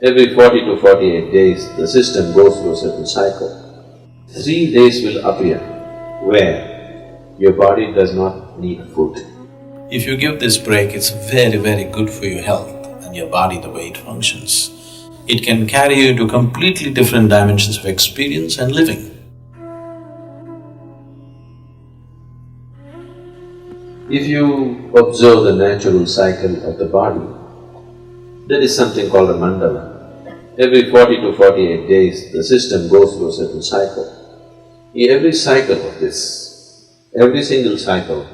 Every 40 to 48 days, the system goes through a certain cycle. 3 days will appear where your body does not need food. If you give this break, it's very, very good for your health and your body, the way it functions. It can carry you to completely different dimensions of experience and living. If you observe the natural cycle of the body, there is something called a mandala. Every 40 to 48 days, the system goes through a certain cycle. Every cycle of this, every single cycle,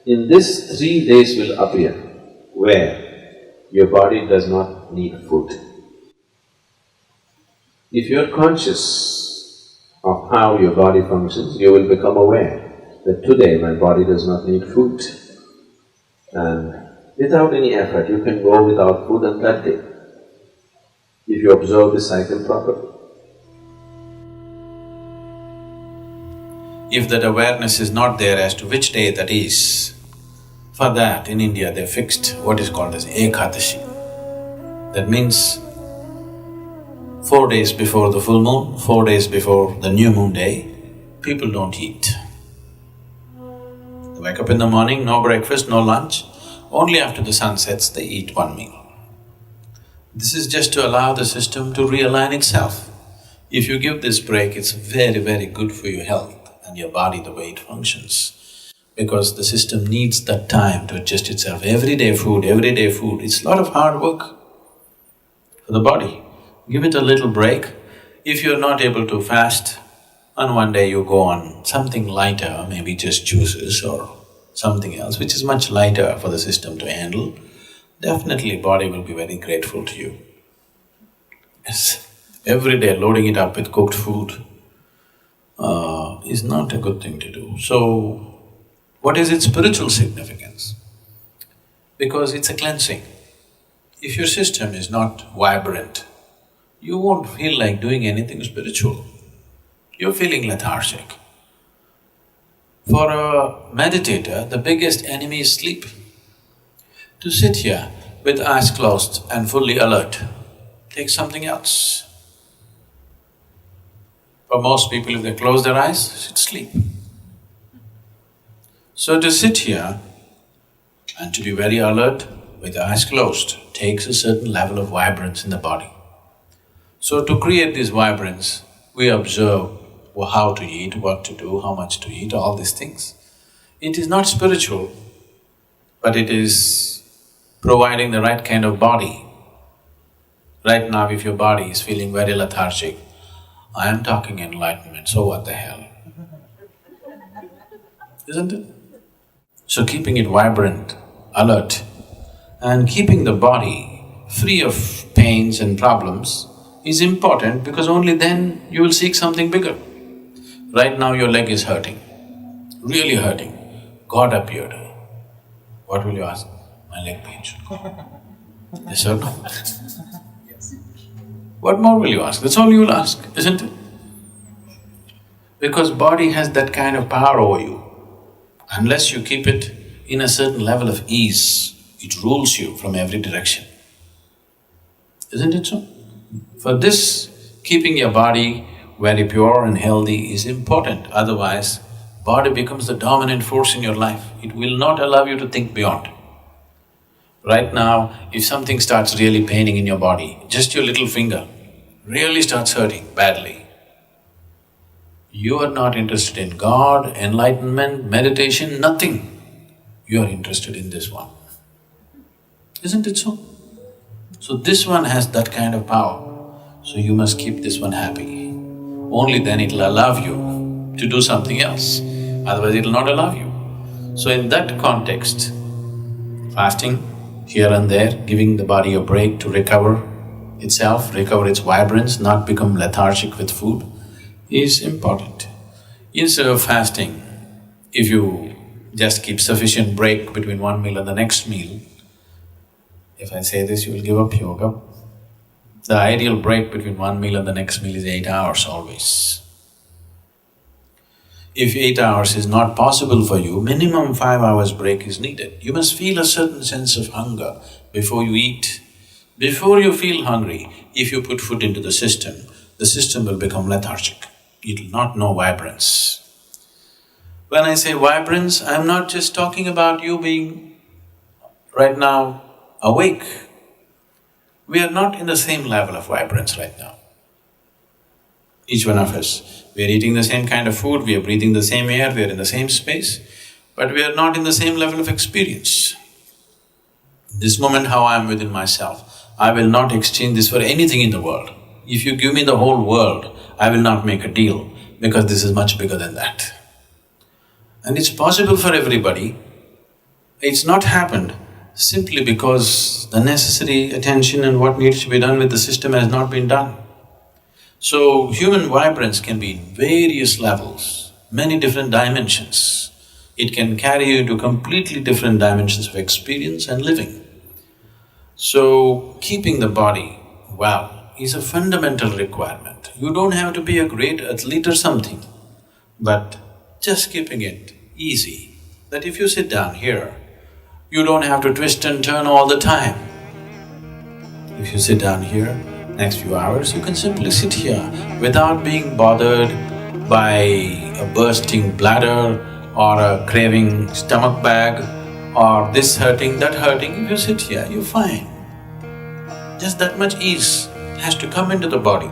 in this 3 days will appear where your body does not need food. If you are conscious of how your body functions, you will become aware that today my body does not need food. And without any effort, you can go without food on that day, if you observe the cycle properly. If that awareness is not there as to which day that is, for that in India they fixed what is called as Ekadashi. That means 4 days before the full moon, 4 days before the new moon day, people don't eat. They wake up in the morning, no breakfast, no lunch, only after the sun sets they eat one meal. This is just to allow the system to realign itself. If you give this break, it's very, very good for your health and your body, the way it functions. Because the system needs that time to adjust itself. Everyday food, it's a lot of hard work for the body. Give it a little break. If you're not able to fast, and one day you go on something lighter, maybe just juices or something else which is much lighter for the system to handle, definitely body will be very grateful to you. Yes, every day loading it up with cooked food is not a good thing to do. So, what is its spiritual significance? Because it's a cleansing. If your system is not vibrant, you won't feel like doing anything spiritual. You're feeling lethargic. For a meditator, the biggest enemy is sleep. To sit here with eyes closed and fully alert takes something else. For most people, if they close their eyes, it's sleep. So to sit here and to be very alert with eyes closed takes a certain level of vibrance in the body. So to create this vibrance, we observe how to eat, what to do, how much to eat, all these things. It is not spiritual, but it is providing the right kind of body. Right now, if your body is feeling very lethargic, I am talking enlightenment, so what the hell? Isn't it? So keeping it vibrant, alert, and keeping the body free of pains and problems is important, because only then you will seek something bigger. Right now your leg is hurting, really hurting. God appeared. What will you ask? My leg pains. Yes or no? What more will you ask? That's all you will ask, isn't it? Because body has that kind of power over you. Unless you keep it in a certain level of ease, it rules you from every direction. Isn't it so? For this, keeping your body very pure and healthy is important, otherwise body becomes the dominant force in your life. It will not allow you to think beyond. Right now, if something starts really paining in your body, just your little finger really starts hurting badly, you are not interested in God, enlightenment, meditation, nothing. You are interested in this one. Isn't it so? So this one has that kind of power, so you must keep this one happy. Only then it'll allow you to do something else, otherwise it'll not allow you. So in that context, fasting here and there, giving the body a break to recover itself, recover its vibrance, not become lethargic with food, is important. Instead of fasting, if you just keep sufficient break between one meal and the next meal, if I say this, you will give up yoga. The ideal break between one meal and the next meal is 8 hours always. If 8 hours is not possible for you, minimum 5 hours break is needed. You must feel a certain sense of hunger before you eat. Before you feel hungry, if you put food into the system will become lethargic. It will not know vibrance. When I say vibrance, I'm not just talking about you being right now awake. We are not in the same level of vibrance right now. Each one of us, we are eating the same kind of food, we are breathing the same air, we are in the same space, but we are not in the same level of experience. This moment how I am within myself, I will not exchange this for anything in the world. If you give me the whole world, I will not make a deal because this is much bigger than that. And it's possible for everybody. It's not happened simply because the necessary attention and what needs to be done with the system has not been done. So, human vibrance can be in various levels, many different dimensions. It can carry you to completely different dimensions of experience and living. So, keeping the body well is a fundamental requirement. You don't have to be a great athlete or something, but just keeping it easy, that if you sit down here, you don't have to twist and turn all the time. If you sit down here, next few hours, you can simply sit here without being bothered by a bursting bladder or a craving stomach bag or this hurting, that hurting. If you sit here, you're fine. Just that much ease has to come into the body.